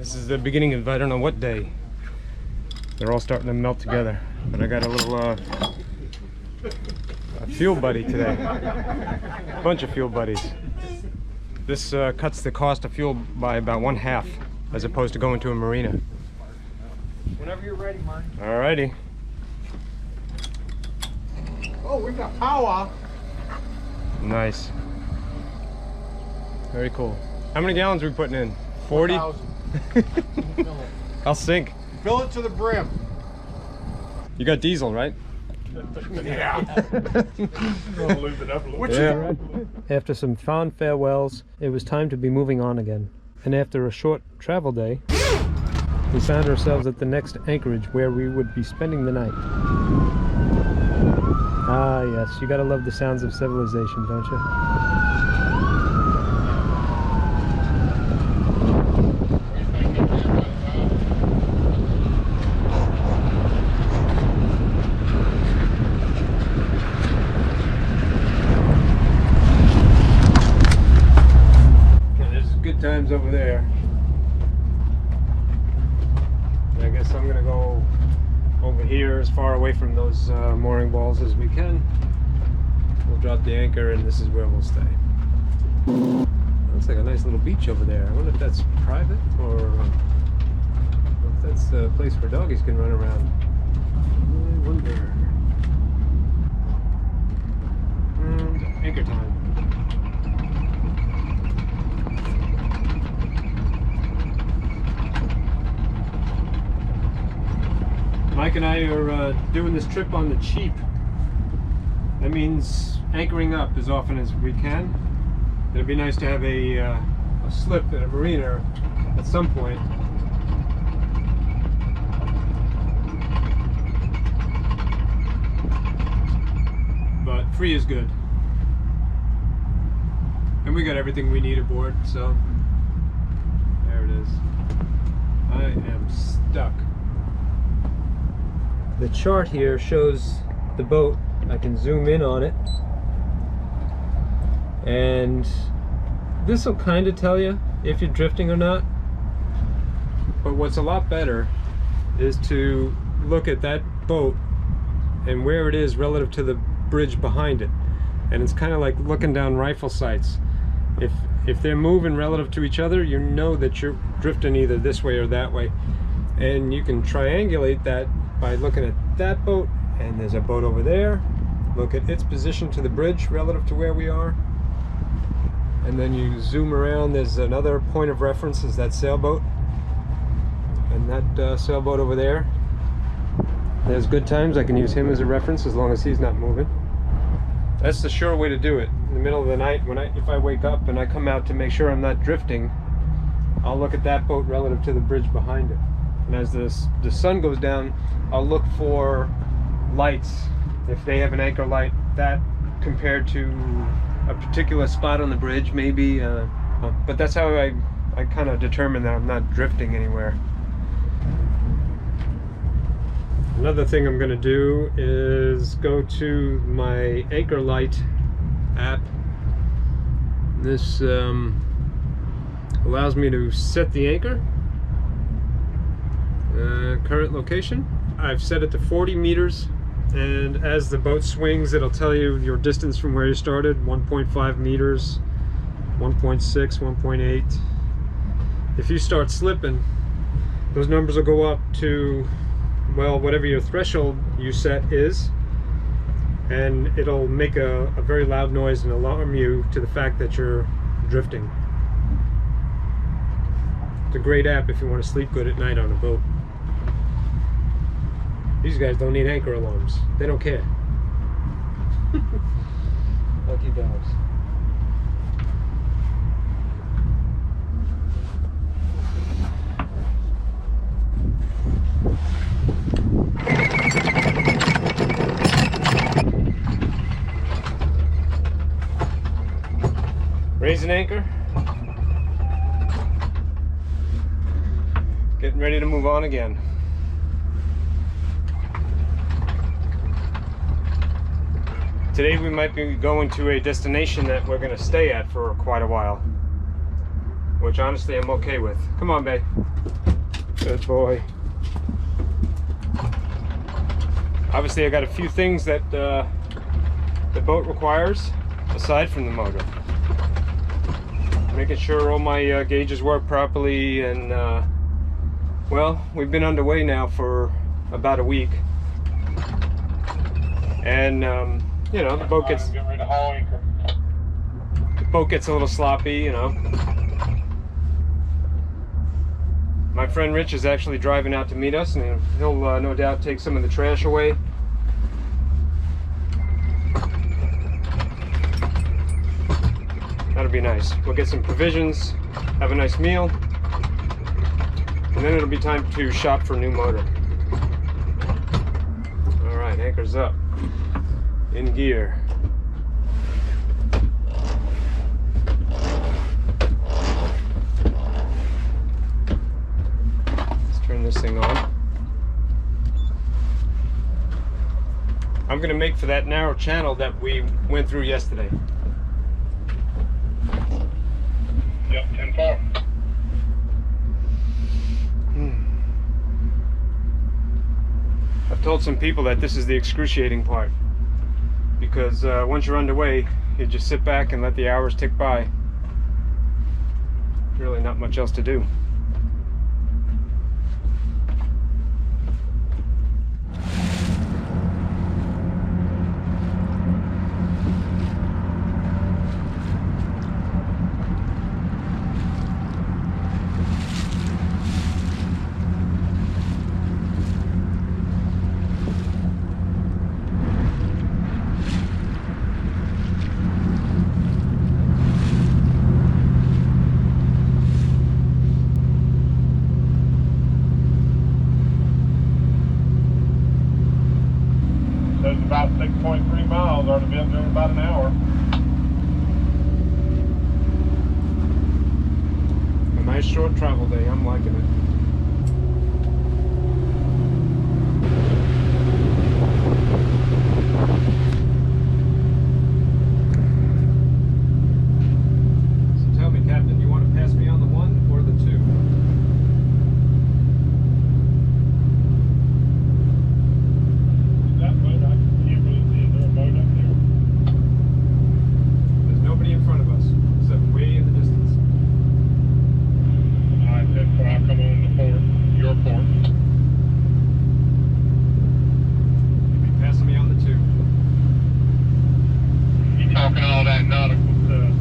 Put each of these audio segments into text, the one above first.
This is the beginning of I don't know what day. They're all starting to melt together. But I got a little a fuel buddy today. A bunch of fuel buddies. This cuts the cost of fuel by about 1/2 as opposed to going to a marina. Whenever you're ready, Mike. Alrighty. Oh, we got power. Nice. Very cool. How many gallons are we putting in? 40? 1,000. I'll sink. Fill it to the brim. You got diesel, right? Yeah. Yeah, right. After some fond farewells, it was time to be moving on again. And after a short travel day, we found ourselves at the next Anchorage where we would be spending the night. Ah yes, you gotta love the sounds of civilization, don't you? Times over there. I guess I'm gonna go over here as far away from those mooring balls as we can. We'll drop the anchor and this is where we'll stay. Looks like a nice little beach over there. I wonder if that's private or if that's a place where doggies can run around. I wonder. Anchor time. Mike and I are doing this trip on the cheap. That means anchoring up as often as we can. It'd be nice to have a slip at a marina at some point. But free is good. And we got everything we need aboard, so there it is. I am stuck. The chart here shows the boat. I can zoom in on it, and this will kind of tell you if you're drifting or not. But what's a lot better is to look at that boat and where it is relative to the bridge behind it. And it's kind of like looking down rifle sights. If they're moving relative to each other, you know that you're drifting either this way or that way. And you can triangulate that by looking at that boat, and there's a boat over there. Look at its position to the bridge relative to where we are. And then you zoom around, there's another point of reference, is that sailboat. And that sailboat over there. There's good times, I can use him as a reference as long as he's not moving. That's the sure way to do it. In the middle of the night, if I wake up and I come out to make sure I'm not drifting, I'll look at that boat relative to the bridge behind it. And as the sun goes down, I'll look for lights. If they have an anchor light, that compared to a particular spot on the bridge, maybe. But that's how I kind of determine that I'm not drifting anywhere. Another thing I'm going to do is go to my anchor light app. This allows me to set the anchor. Current location. I've set it to 40 meters, and as the boat swings it'll tell you your distance from where you started, 1.5 meters, 1.6, 1.8. If you start slipping, those numbers will go up to, well, whatever your threshold you set is, and it'll make a very loud noise and alarm you to the fact that you're drifting. It's a great app if you want to sleep good at night on a boat. These guys don't need anchor alarms. They don't care. Lucky dogs. Raise an anchor. Getting ready to move on again. Today we might be going to a destination that we're going to stay at for quite a while, which honestly I'm okay with. Come on, babe. Good boy. Obviously, I got a few things that the boat requires aside from the motor. Making sure all my gauges work properly, and well, we've been underway now for about a week, and you know, the boat gets a little sloppy, you know. My friend Rich is actually driving out to meet us, and he'll no doubt take some of the trash away. That'll be nice. We'll get some provisions, have a nice meal, and then it'll be time to shop for a new motor. All right, anchor's up, in gear. Turn this thing on. I'm gonna make for that narrow channel that we went through yesterday. Yep, 10-4. I've told some people that this is the excruciating part, because once you're underway, you just sit back and let the hours tick by. Really not much else to do. Says about 6.3 miles. Ought to be up there in about an hour. A nice short travel day. I'm liking it. So tell me, Captain, you want to pass me on the 1 or the 2? That boat, I can't really see. Is there a boat up there? There's nobody in front of us, except way in the distance. Alright, 10-4. I'll come on the port. Your port. You'll be passing me on the 2. You talking all that nautical stuff.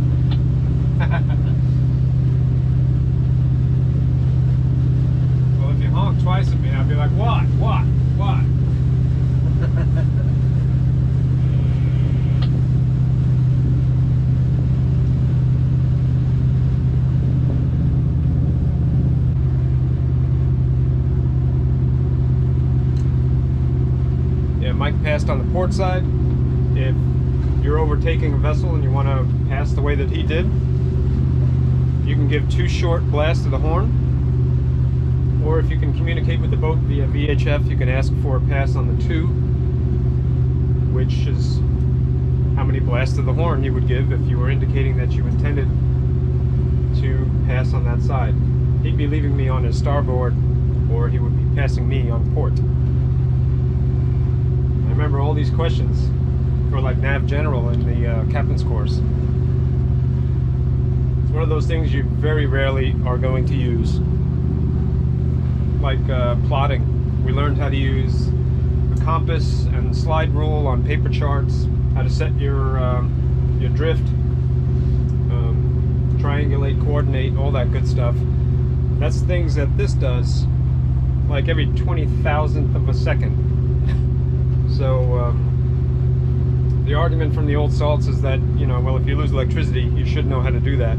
Well, if you honk twice at me, I'll be like, what? What? What? Yeah, Mike passed on the port side. If you're overtaking a vessel and you want to pass the way that he did, you can give 2 short blasts to the horn, or if you can communicate with the boat via VHF, you can ask for a pass on the 2, which is how many blasts to the horn you would give if you were indicating that you intended to pass on that side. He'd be leaving me on his starboard, or he would be passing me on port. I remember all these questions for like Nav General in the captain's course. It's one of those things you very rarely are going to use. Like plotting. We learned how to use the compass and slide rule on paper charts, how to set your drift, triangulate, coordinate, all that good stuff. That's things that this does like every 20,000th of a second. So the argument from the old salts is that, you know, well, if you lose electricity, you should know how to do that.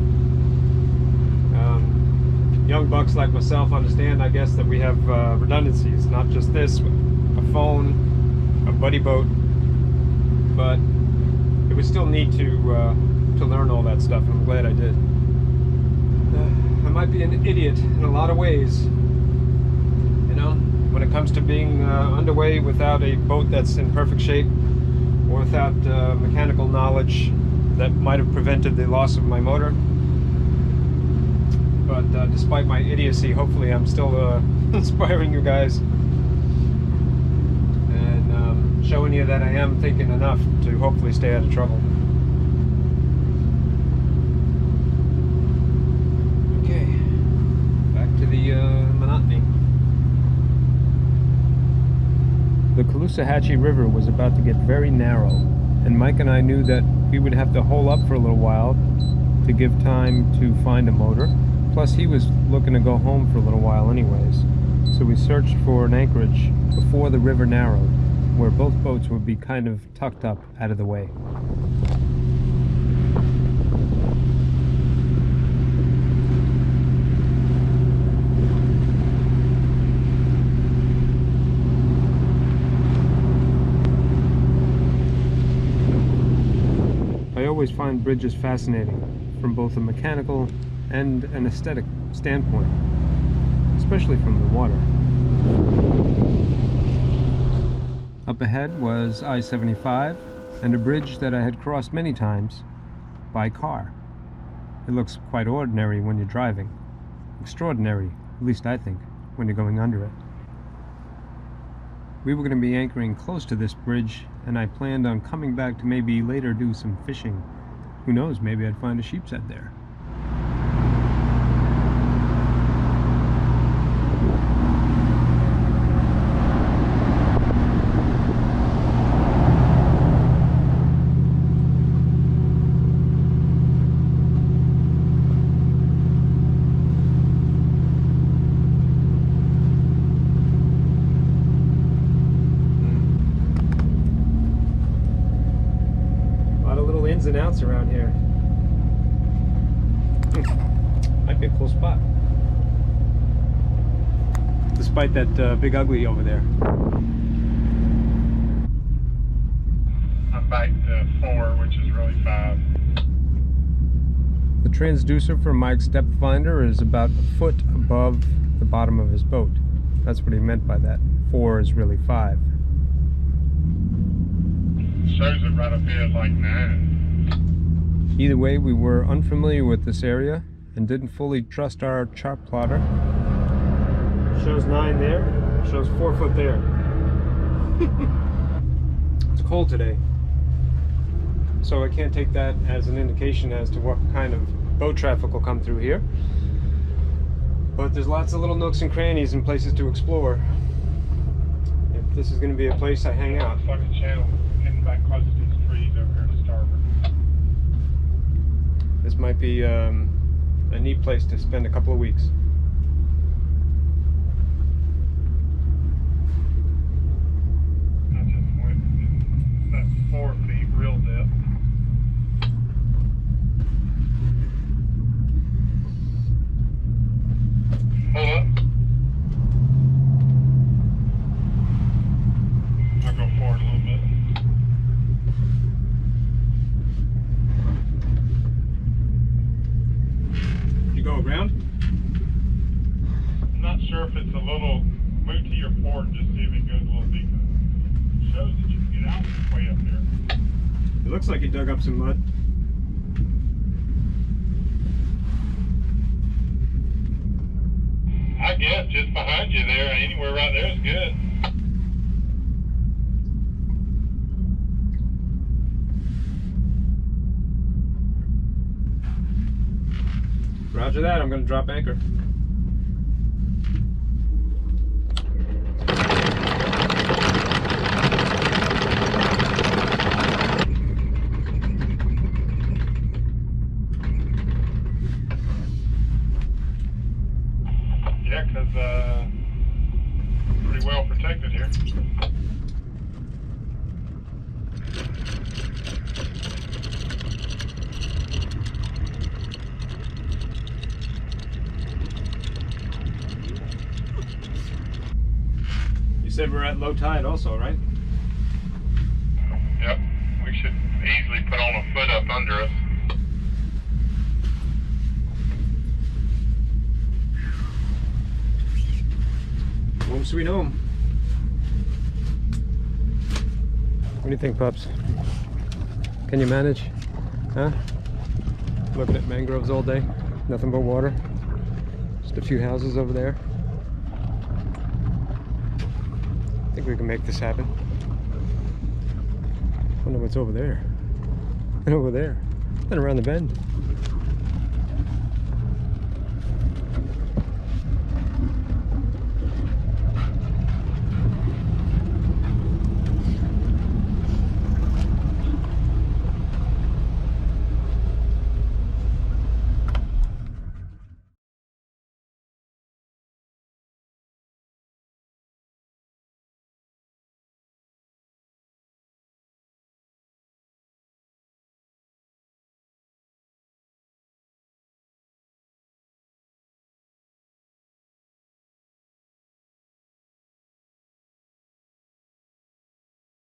Young bucks like myself understand, I guess, that we have redundancies, not just this, a phone, a buddy boat, but it was still neat to learn all that stuff, and I'm glad I did. I might be an idiot in a lot of ways, you know, when it comes to being underway without a boat that's in perfect shape, or without mechanical knowledge that might have prevented the loss of my motor. But despite my idiocy, hopefully I'm still inspiring you guys and showing you that I am thinking enough to hopefully stay out of trouble. Okay, back to the monotony. The Caloosahatchee River was about to get very narrow, and Mike and I knew that we would have to hole up for a little while to give time to find a motor. Plus he was looking to go home for a little while anyways. So we searched for an anchorage before the river narrowed, where both boats would be kind of tucked up out of the way. I always find bridges fascinating from both a mechanical and an aesthetic standpoint, especially from the water. Up ahead was I-75 and a bridge that I had crossed many times by car. It looks quite ordinary when you're driving. Extraordinary, at least I think, when you're going under it. We were going to be anchoring close to this bridge, and I planned on coming back to maybe later do some fishing. Who knows, maybe I'd find a sheep's head there. Ins and outs around here. Might be a cool spot. Despite that big ugly over there. I'm back to 4, which is really 5. The transducer for Mike's depth finder is about a foot above the bottom of his boat. That's what he meant by that. 4 is really 5. Shows it right up here at like 9. Either way, we were unfamiliar with this area and didn't fully trust our chart plotter. Shows 9 there, shows 4 foot there. It's cold today, so I can't take that as an indication as to what kind of boat traffic will come through here. But there's lots of little nooks and crannies and places to explore. If this is going to be a place I hang out. It's like a channel getting back close to these trees over here to starboard. This might be a neat place to spend a couple of weeks. I just went that 4 feet real depth. Hold up. I'll go forward a little bit. Go around? I'm not sure if it's a little move to your port and just see if it goes a little deeper. It shows that you can get out way up there. It looks like you dug up some mud. I guess just behind you there, anywhere right there is good. Roger that, I'm going to drop anchor. Yeah, because pretty well protected here. You said we're at low tide also, right? Yep, we should easily put on a foot up under us. Home sweet home. What do you think, pups? Can you manage? Huh? Looking at mangroves all day? Nothing but water? Just a few houses over there. I think we can make this happen. I wonder what's over there. And over there. And around the bend.